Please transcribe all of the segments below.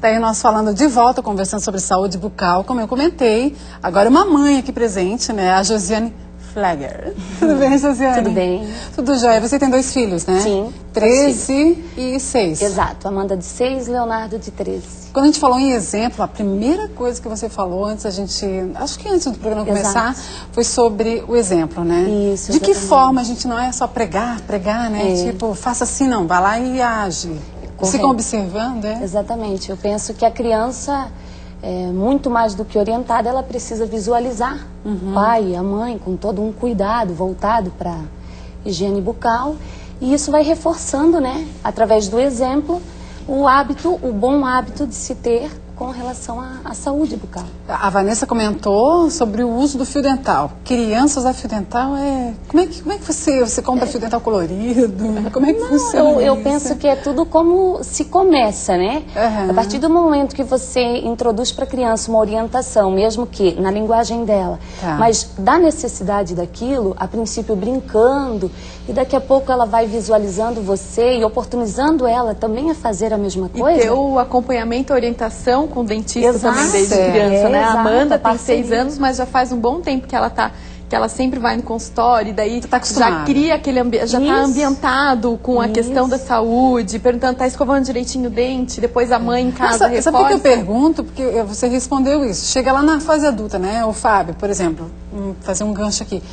Daí nós falando de volta, conversando sobre saúde bucal, como eu comentei. Agora uma mãe aqui presente, né? A Josiane Flagger. Tudo bem, Josiane? Tudo bem. Tudo jóia. Você tem 2 filhos, né? Sim. 13 e 6. Exato. Amanda de 6, Leonardo de 13. Quando a gente falou em exemplo, a primeira coisa que você falou antes da gente... Acho que antes do programa começar, foi sobre o exemplo, né? Isso, de que exatamente. forma a gente não é só pregar, né? Tipo, faça assim, não. Vai lá e age. Correto. Ficam observando, é? Exatamente. Eu penso que a criança, muito mais do que orientada, ela precisa visualizar o pai e a mãe com todo um cuidado voltado para a higiene bucal. E isso vai reforçando, né, através do exemplo, o bom hábito de se ter com relação à saúde bucal. A Vanessa comentou sobre o uso do fio dental. Crianças usar fio dental Como é que você compra fio dental colorido? Como é que funciona eu isso? penso que é tudo como se começa, né? A partir do momento que você introduz para a criança uma orientação, mesmo que na linguagem dela, mas da necessidade daquilo, a princípio brincando, e daqui a pouco ela vai visualizando você e oportunizando ela também a fazer a mesma coisa. E ter o acompanhamento, a orientação com o dentista. Exato, também desde criança, né? exato, A Amanda tem parceria. 6 anos, mas já faz um bom tempo que ela sempre vai no consultório, e daí tá já cria aquele já está ambientado com a questão da saúde, perguntando, tá escovando direitinho o dente, depois a mãe em casa reforça. Sabe por que eu pergunto? Porque você respondeu isso. Chega lá na fase adulta, né? O Fábio, por exemplo, fazer um gancho aqui.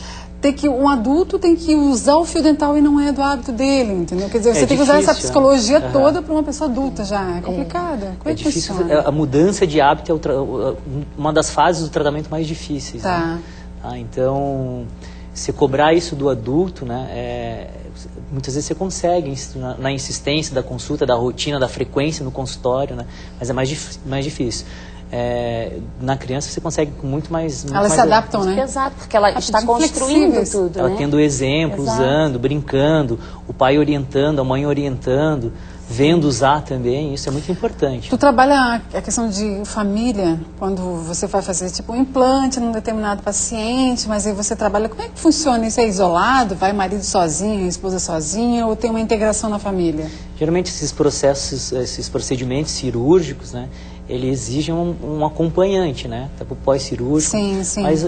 Um adulto tem que usar o fio dental e não é do hábito dele, entendeu? Quer dizer, você tem que usar essa psicologia toda para uma pessoa adulta já. É complicado. Como é que difícil. funciona? A mudança de hábito é uma das fases do tratamento mais difíceis. Né? Então, se cobrar isso do adulto, né, muitas vezes você consegue na insistência da consulta, da rotina, da frequência no consultório, né, mas é mais difícil. Na criança você consegue com muito mais... Elas se adaptam, né? Exato, porque ela está construindo tudo, ela né? tendo exemplo, usando, brincando, o pai orientando, a mãe orientando, vendo usar também, isso é muito importante. Tu trabalha a questão de família, quando você vai fazer tipo um implante num determinado paciente, mas aí você trabalha, como é que funciona isso? É isolado? Vai marido sozinho, esposa sozinha, ou tem uma integração na família? Geralmente esses procedimentos cirúrgicos, né, ele exige um acompanhante, né, até para o pós-cirúrgico. Sim, sim. Mas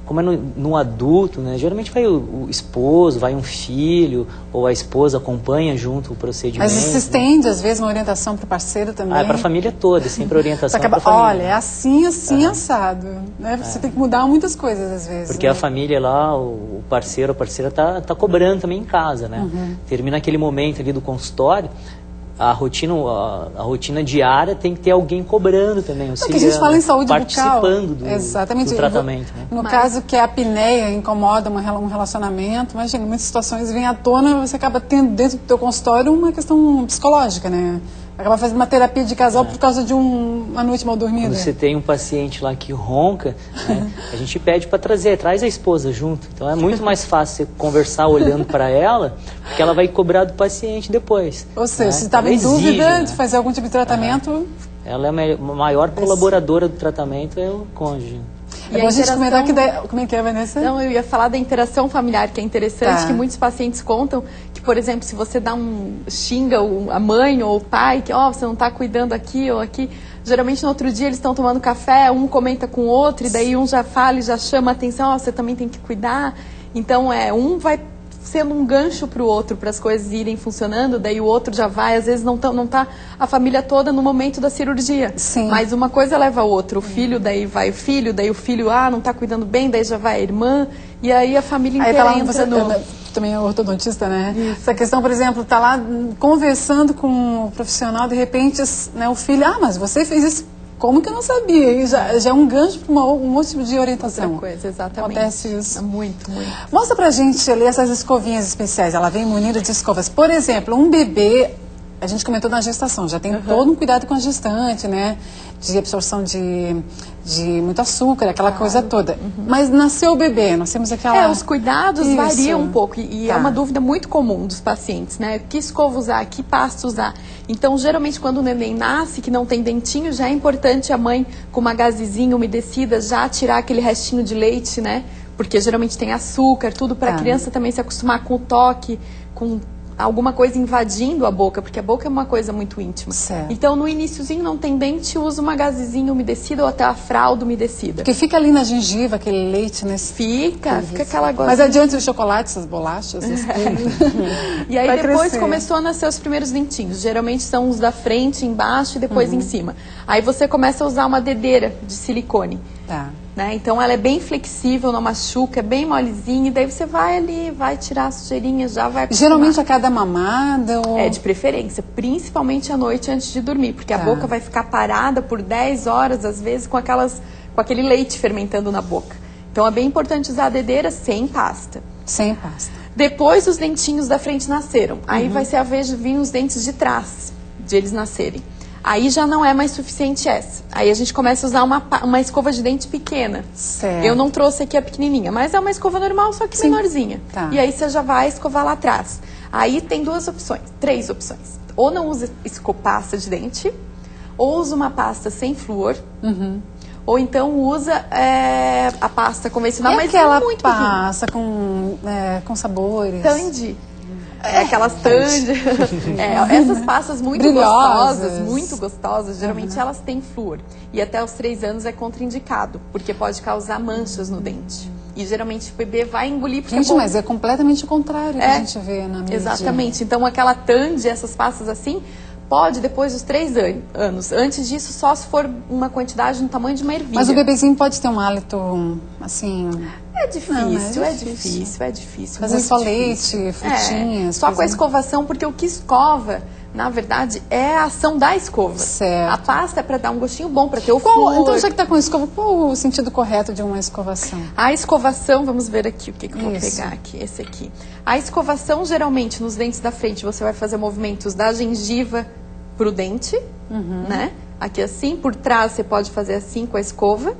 como é no adulto, né, geralmente vai o esposo, vai um filho, ou a esposa acompanha junto o procedimento. Mas se estende, às vezes, uma orientação para o parceiro também? É para a família toda, sempre a orientação para a família. Olha, é assim, assado. Né? Você tem que mudar muitas coisas, às vezes. Porque a família lá, o parceiro, a parceira tá cobrando também em casa, né? Termina aquele momento ali do consultório, a rotina diária tem que ter alguém cobrando também, que a gente fala em saúde participando bucal. do tratamento. Né? No caso que a apneia incomoda um relacionamento, imagina, muitas situações vêm à tona, você acaba tendo dentro do teu consultório uma questão psicológica, né? Acaba fazendo uma terapia de casal por causa de uma noite mal dormida. Quando você tem um paciente lá que ronca, né, a gente pede para traz a esposa junto. Então é muito mais fácil você conversar olhando para ela, porque ela vai cobrar do paciente depois. Ou seja, né? se estava em dúvida de fazer algum tipo de tratamento... Ela é a maior colaboradora do tratamento, é o cônjuge. E a gente comentar como é que é, Vanessa? Não, eu ia falar da interação familiar, que é interessante, que muitos pacientes contam que, por exemplo, se você xinga a mãe ou o pai, que você não está cuidando aqui ou aqui, geralmente no outro dia eles estão tomando café, um comenta com o outro, e daí um já fala e já chama a atenção, você também tem que cuidar. Então, um vai sendo um gancho para o outro, para as coisas irem funcionando, daí o outro já vai, às vezes não tá a família toda no momento da cirurgia. Sim. Mas uma coisa leva a outra, o filho, daí vai o filho, daí o filho, não está cuidando bem, daí já vai a irmã, e aí a família inteira entra também é ortodontista, né? Isso. Essa questão, por exemplo, tá lá conversando com o profissional, de repente, né, o filho, mas você fez isso. Como que eu não sabia? E já é um gancho para um outro tipo de orientação. Outra coisa, exatamente. Acontece isso. Muito. Mostra pra gente ali essas escovinhas especiais. Ela vem munida de escovas. Por exemplo, um bebê, a gente comentou na gestação, já tem todo um cuidado com a gestante, né? De absorção de muito açúcar, aquela coisa toda. Mas nasceu o bebê, nós temos aquela... os cuidados variam um pouco. E é uma dúvida muito comum dos pacientes, né? Que escova usar, que pasta usar. Então, geralmente, quando o neném nasce, que não tem dentinho, já é importante a mãe, com uma gazezinha umedecida, já tirar aquele restinho de leite, né? Porque geralmente tem açúcar, tudo para a criança também se acostumar com o toque, com alguma coisa invadindo a boca, porque a boca é uma coisa muito íntima. Certo. Então, no iniciozinho não tem dente, usa uma gazezinha umedecida ou até a fralda umedecida. Porque fica ali na gengiva, aquele leite, né? Fica aquela gozinha. Mas adiante do chocolate, essas bolachas, E aí vai depois crescer. começou a nascer os primeiros dentinhos. Geralmente são os da frente, embaixo e depois em cima. Aí você começa a usar uma dedeira de silicone. Tá. Né? Então ela é bem flexível, não machuca, é bem molezinha. E daí você vai ali, vai tirar a sujeirinha, já vai acostumar. Geralmente a cada mamada ou... É de preferência, principalmente à noite antes de dormir. Porque a boca vai ficar parada por 10 horas, às vezes, com aquele leite fermentando na boca. Então é bem importante usar a dedeira sem pasta. Sem pasta. Depois os dentinhos da frente nasceram. Aí vai ser a vez de vir os dentes de trás, de eles nascerem. Aí já não é mais suficiente essa. Aí a gente começa a usar uma escova de dente pequena. Certo. Eu não trouxe aqui a pequenininha, mas é uma escova normal, só que menorzinha. Tá. E aí você já vai escovar lá atrás. Aí tem três opções. Ou não usa pasta de dente, ou usa uma pasta sem flúor, ou então usa a pasta convencional, mas aquela é muito pasta com sabores. Tandy. Aquelas Tandy. Essas pastas muito gostosas, geralmente elas têm flúor. E até os 3 anos é contraindicado, porque pode causar manchas no dente. E geralmente o bebê vai engolir porque Gente, mas é completamente o contrário que a gente vê na mídia. Exatamente. Então aquela Tandy, essas pastas assim, pode depois dos 3 anos. Antes disso, só se for uma quantidade no tamanho de uma ervilha. Mas o bebezinho pode ter um hálito, assim... É difícil. Fazer só leite, frutinhas. Só com a escovação, porque o que escova, na verdade, é a ação da escova. Certo. A pasta é para dar um gostinho bom, para ter o flúor. Então, já que está com escova, qual o sentido correto de uma escovação? A escovação, vamos ver aqui o que eu vou pegar aqui, esse aqui. A escovação, geralmente, nos dentes da frente, você vai fazer movimentos da gengiva pro dente, né? Aqui assim, por trás você pode fazer assim com a escova.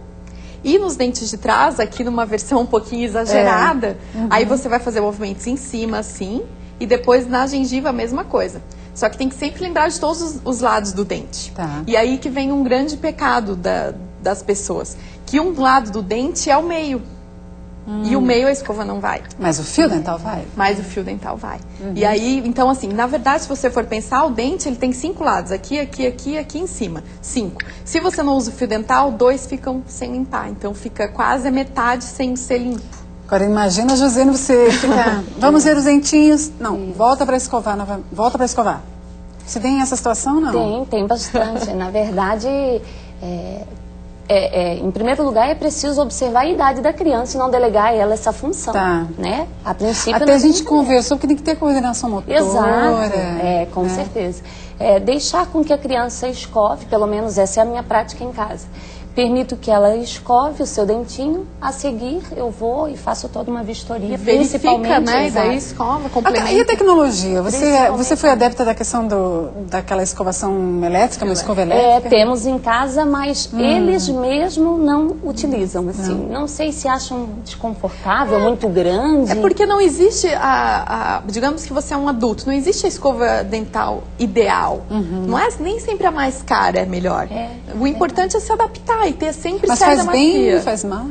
E nos dentes de trás, aqui numa versão um pouquinho exagerada, aí você vai fazer movimentos em cima, assim, e depois na gengiva a mesma coisa. Só que tem que sempre lembrar de todos os lados do dente. Tá. E aí que vem um grande pecado das pessoas, que um lado do dente é o meio. E o meio a escova não vai. Mas o fio dental vai? Mas o fio dental vai. E aí, então assim, na verdade, se você for pensar, o dente ele tem 5 lados. Aqui, aqui, aqui, aqui em cima. 5. Se você não usa o fio dental, 2 ficam sem limpar. Então fica quase a metade sem ser limpo. Agora imagina, José, você fica... Vamos ver os dentinhos. Não, volta para escovar. Volta para escovar. Você tem essa situação, não? Tem bastante. Na verdade... em primeiro lugar, é preciso observar a idade da criança e não delegar a ela essa função, né? A princípio... Até a gente conversou que tem que ter coordenação motora. Exato, com certeza. Deixar com que a criança escove, pelo menos essa é a minha prática em casa. Permito que ela escove o seu dentinho, a seguir eu vou e faço toda uma vistoria, principalmente, né? E daí escova, complementa. E a tecnologia? Você foi adepta da questão daquela escovação elétrica, uma escova elétrica? Temos em casa, mas eles mesmo não utilizam, assim. Não sei se acham desconfortável, muito grande. É porque não existe digamos que você é um adulto, não existe a escova dental ideal. Não é nem sempre a mais cara é melhor. O importante é se adaptar e ter sempre mas saída faz macia. bem, faz mal?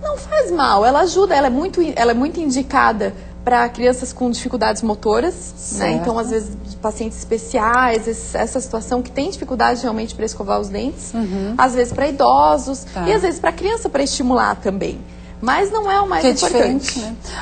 Não faz mal, ela ajuda, ela é muito indicada para crianças com dificuldades motoras, né? Então, às vezes, pacientes especiais, essa situação que tem dificuldade realmente para escovar os dentes, às vezes para idosos e às vezes para criança para estimular também. Mas não é o mais importante. Diferente, né?